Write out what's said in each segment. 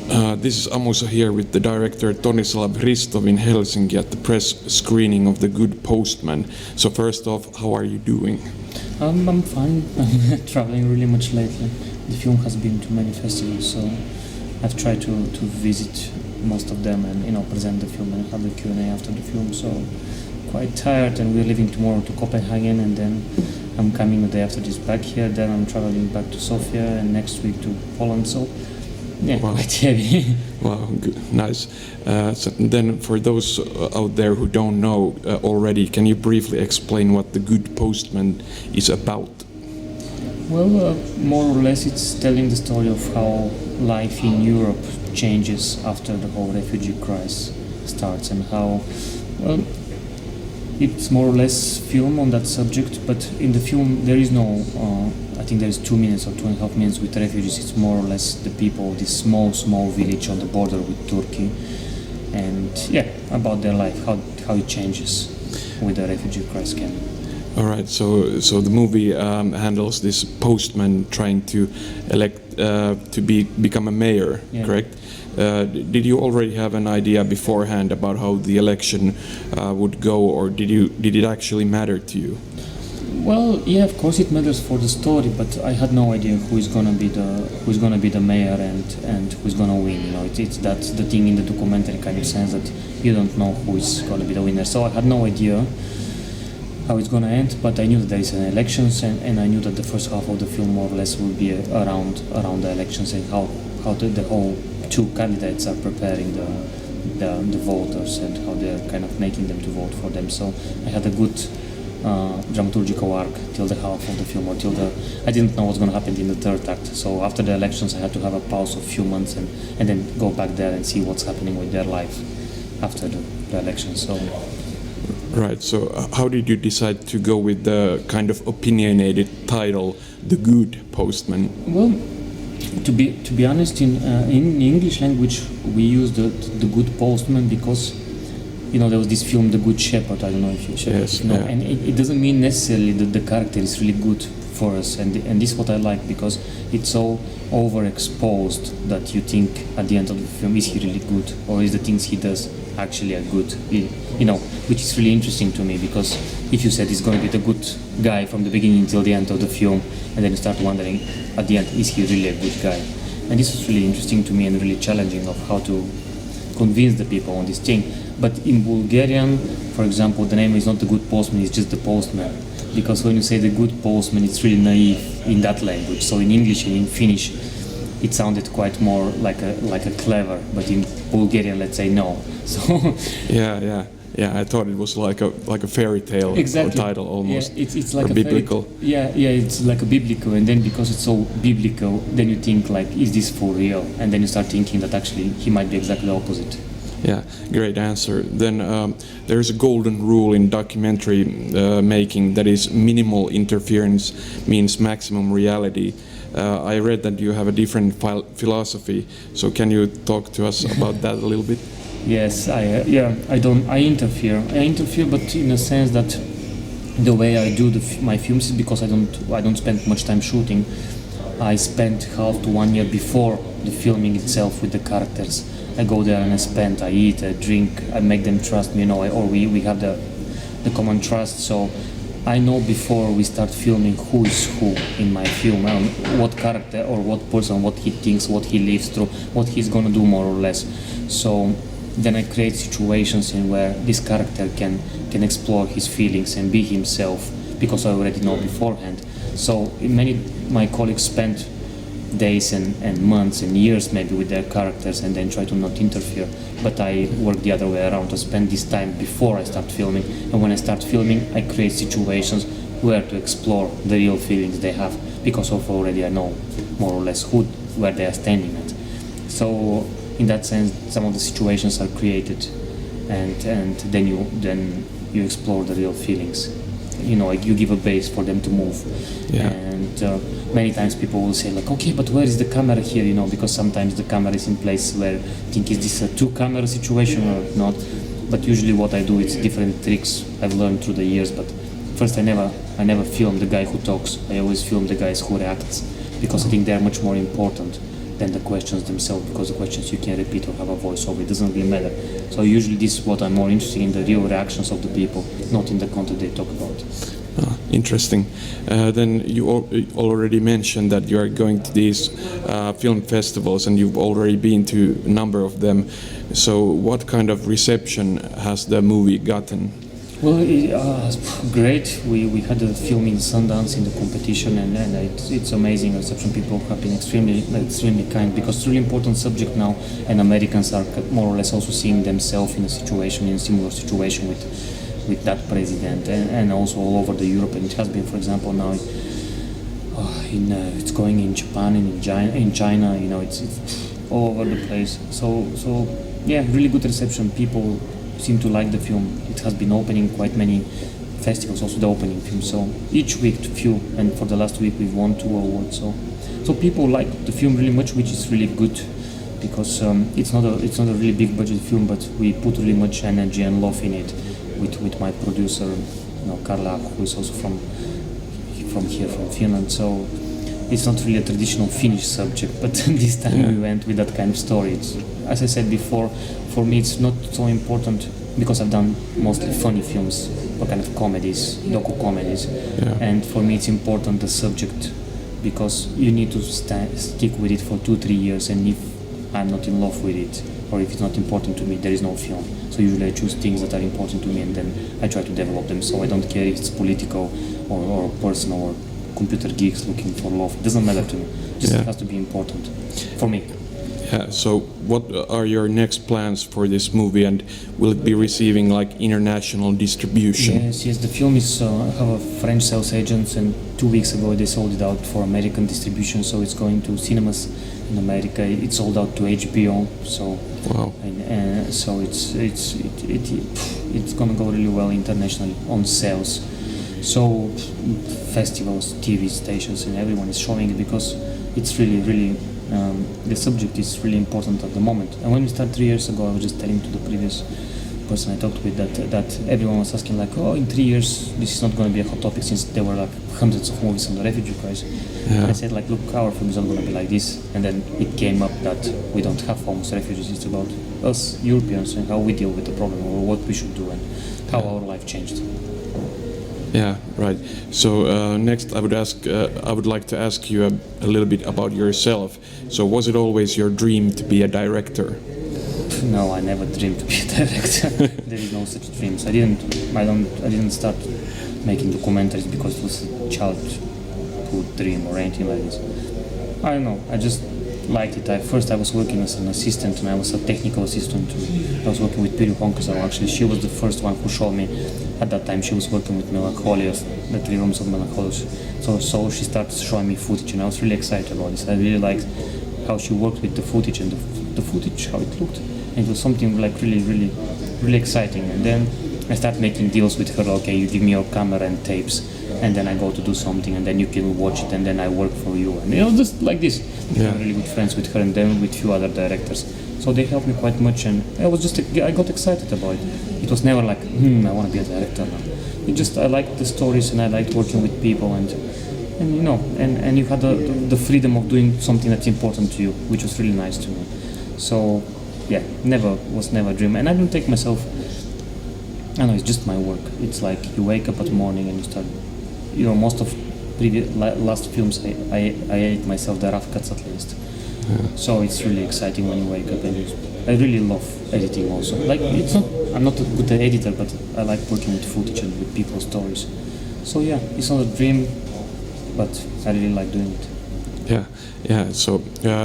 This is Amusa here with the director Tonislav Hristov in Helsinki at the press screening of The Good Postman. So first off, how are you doing? I'm fine. I'm traveling really much lately. The film has been to many festivals, so I've tried to visit most of them and present the film and have the Q&A after the film. So quite tired, and we're leaving tomorrow to Copenhagen, and then I'm coming the day after this back here. Then I'm traveling back to Sofia and next week to Poland. So yeah, wow. Quite heavy. Wow, good. Nice. So then for those out there who don't know already, can you briefly explain what The Good Postman is about? Well, more or less it's telling the story of how life in Europe changes after the whole refugee crisis starts, and how, well, it's more or less film on that subject, but in the film there is no, I think there's 2 minutes or 2.5 minutes with refugees. It's more or less the people of this small village on the border with Turkey, and yeah, about their life, how it changes with the refugee crisis camp. All right, so the movie handles this postman trying to become a mayor, yeah. Correct? Did you already have an idea beforehand about how the election would go, or did it actually matter to you? Well, yeah, of course it matters for the story, but I had no idea who is gonna be the mayor and who's gonna win. That's the thing in the documentary kind of sense, that you don't know who is gonna be the winner. So I had no idea how it's gonna end, but I knew that there is an elections, and I knew that the first half of the film more or less will be around the elections, and how the whole two candidates are preparing the voters, and how they're kind of making them to vote for them. So I had a good dramaturgical arc till the half of the film, or I didn't know what's going to happen in the third act. So after the elections I had to have a pause of a few months and then go back there and see what's happening with their life after the elections. So right, so how did you decide to go with the kind of opinionated title, The Good Postman? Well, to be honest, in English language we use the Good Postman because there was this film The Good Shepherd. I don't know if you know, yeah. And it doesn't mean necessarily that the character is really good for us, and this is what I like, because it's so overexposed that you think at the end of the film, is he really good, or is the things he does actually are good? Which is really interesting to me, because if you said he's going to be the good guy from the beginning until the end of the film, and then you start wondering at the end, is he really a good guy? And this was really interesting to me and really challenging of how to convince the people on this thing. But in Bulgarian, for example, the name is not The Good Postman, it's just The Postman. Because when you say The Good Postman, it's really naive in that language. So in English and in Finnish, it sounded quite more like a clever, but in Bulgarian, let's say no. So yeah, I thought it was like a fairy tale title almost. Yeah, it's like a biblical. It's like a biblical, and then because it's so biblical, then you think like, is this for real? And then you start thinking that actually he might be exactly the opposite. Yeah, great answer. Then there's a golden rule in documentary making, that is minimal interference means maximum reality. I read that you have a different philosophy, so can you talk to us about that a little bit? Yes, I interfere, but in a sense that the way I do my films is because I don't spend much time shooting. I spent half to 1 year before the filming itself with the characters. I go there and I eat, I drink, I make them trust me, or we have the common trust. So I know before we start filming who is who in my film, what character or what person, what he thinks, what he lives through, what he's gonna do more or less. So then I create situations in where this character can explore his feelings and be himself, because I already know beforehand. So my colleagues spent days and months and years maybe with their characters and then try to not interfere, but I work the other way around, to spend this time before I start filming, and when I start filming I create situations where to explore the real feelings they have, because of already I know more or less where they are standing at. So in that sense some of the situations are created, and then you explore the real feelings. You give a base for them to move. Yeah. And many times people will say like, okay, but where is the camera here? Because sometimes the camera is in place where I think, is this a 2-camera situation or not? But usually what I do, it's different tricks I've learned through the years. But first I never film the guy who talks. I always film the guys who react, because I think they're much more important than the questions themselves, because the questions you can repeat or have a voice over, it doesn't really matter. So usually this is what I'm more interested in, the real reactions of the people, not in the content they talk about. Interesting. Then you already mentioned that you are going to these film festivals, and you've already been to a number of them. So what kind of reception has the movie gotten? Well, great. We had a film in Sundance in the competition, and it's amazing reception. People have been extremely kind, because it's a really important subject now, and Americans are more or less also seeing themselves in a similar situation with that president, and also all over the Europe. And it has been, for example, now it's going in Japan and in China. It's all over the place. So yeah, really good reception. People seem to like the film. It has been opening quite many festivals, also the opening film. So each week few, and for the last week we've won 2 awards. So people like the film really much, which is really good, because it's not a really big budget film, but we put really much energy and love in it with my producer, Karla, who is also from here, from Finland. So it's not really a traditional Finnish subject, but this time we went with that kind of story. As I said before, for me it's not so important, because I've done mostly funny films, or kind of comedies, docu-comedies, and for me it's important the subject, because you need to stick with it for 2-3 years, and if I'm not in love with it, or if it's not important to me, there is no film. So usually I choose things that are important to me, and then I try to develop them. So I don't care if it's political or personal or computer geeks looking for love. It doesn't matter to me. Just it has to be important for me. Yeah. So what are your next plans for this movie, and will it be receiving like international distribution? Yes. The film is have a French sales agents, and 2 weeks ago they sold it out for American distribution. So it's going to cinemas in America. It's sold out to HBO. So wow. And so it's gonna go really well internationally on sales. So festivals, TV stations, and everyone is showing it, because it's really the subject is really important at the moment. And when we started 3 years ago, I was just telling to the previous person I talked with that everyone was asking like, oh, in 3 years this is not going to be a hot topic, since there were like hundreds of movies on the refugee crisis. And I said like, look, our film is not going to be like this. And then it came up that we don't have homeless refugees. It's about us Europeans and how we deal with the problem, or what we should do, and how our life changed. Yeah, right. So next, I would like to ask you a little bit about yourself. So was it always your dream to be a director? No, I never dreamed to be a director. There is no such dreams. I didn't start making documentaries because it was a childhood dream or anything like this. I don't know. I just liked it. First, I was working as an assistant, and I was a technical assistant. I was working with Piru Honkasalo. Actually, she was the first one who showed me. At that time, she was working with Melancholia, the 3 rooms of Melancholia. So she started showing me footage, and I was really excited about this. I really liked how she worked with the footage, and the footage, how it looked. And it was something like really exciting. And then I started making deals with her. Okay, you give me your camera and tapes, and then I go to do something, and then you can watch it, and then I work for you. And just like this. I'm really good friends with her, and then with few other directors. So they helped me quite much, and I got excited about it. It was never like, I want to be a director now. I liked the stories, and I liked working with people, and you had the freedom of doing something that's important to you, which was really nice to me. So yeah, never a dream, and I don't take myself. I know, it's just my work. It's like you wake up at the morning and you start. Most of last films I ate myself the rough cuts at least. So it's really exciting when you wake up, and I really love editing also. Like I'm not a good editor, but I like working with footage and with people's stories. So yeah, it's not a dream, but I really like doing it. Yeah. So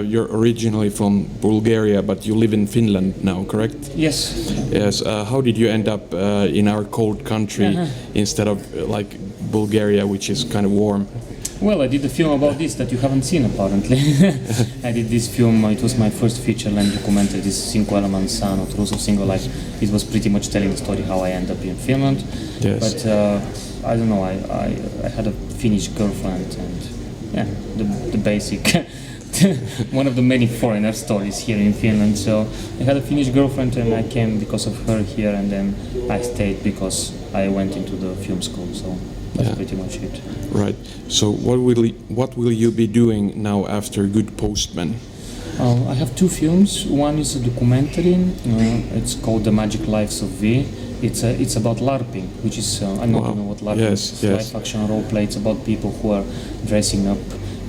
you're originally from Bulgaria, but you live in Finland now, correct? Yes. Yes. How did you end up in our cold country instead of like Bulgaria, which is kind of warm? Well, I did a film about this that you haven't seen, apparently. I did this film, it was my first feature-length documentary, this Cinco Elements Sano, Truth of Single Life. It was pretty much telling the story how I ended up in Finland. Yes. But I don't know, I had a Finnish girlfriend, and the basic, one of the many foreigner stories here in Finland. So I had a Finnish girlfriend, and I came because of her here, and then I stayed because I went into the film school. So that's pretty much it. Right. So what will you be doing now after Good Postman? I have two films. One is a documentary. It's called The Magic Lives of V. It's about LARPing, which is I don't know what LARPing is. Live action role play. It's about people who are dressing up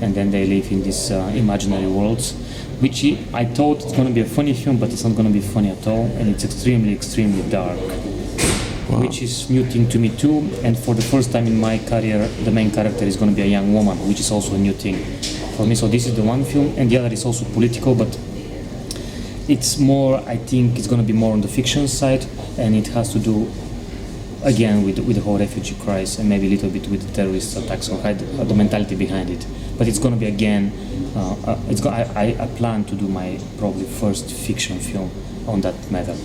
and then they live in these imaginary worlds. Which I thought it's going to be a funny film, but it's not going to be funny at all, and it's extremely, extremely dark. Wow. Which is new thing to me too, and for the first time in my career, the main character is going to be a young woman, which is also a new thing for me. So this is the one film, and the other is also political, but it's more, I think it's going to be more on the fiction side, and it has to do again with the whole refugee crisis and maybe a little bit with the terrorist attacks or the mentality behind it. But it's going to be again, I plan to do my probably first fiction film on that matter.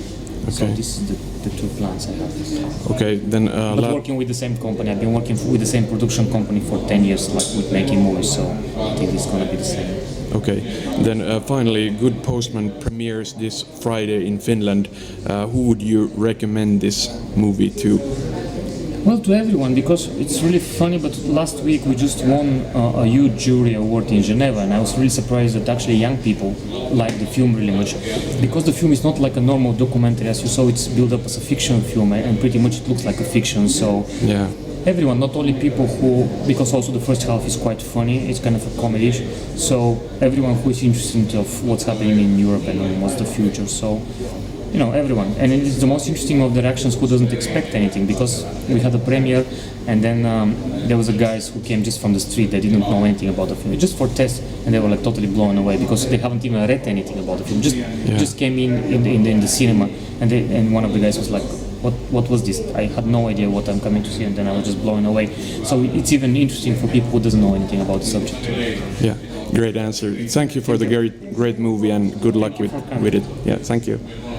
Okay. So this is the two plans I have. Okay, then. But working with the same company, I've been working with the same production company for 10 years, like with making movies. So I think it's going to be the same. Okay, then finally, Good Postman premieres this Friday in Finland. Who would you recommend this movie to? Well, to everyone, because it's really funny, but last week we just won a huge jury award in Geneva, and I was really surprised that actually young people like the film really much, because the film is not like a normal documentary. As you saw, it's built up as a fiction film, and pretty much it looks like a fiction, so yeah. Everyone, not only people who, because also the first half is quite funny, it's kind of a comedy, so everyone who is interested of what's happening in Europe and what's the future, so you know, everyone. And it's the most interesting of the reactions who doesn't expect anything, because we had a premiere and then there was a guys who came just from the street, they didn't know anything about the film, just for test, and they were like totally blown away because they haven't even read anything about the film, just came in the cinema, and one of the guys was like, what was this? I had no idea what I'm coming to see, and then I was just blown away. So it's even interesting for people who doesn't know anything about the subject. Yeah, great answer. Thank you for the great movie, and good luck with it. Yeah, thank you.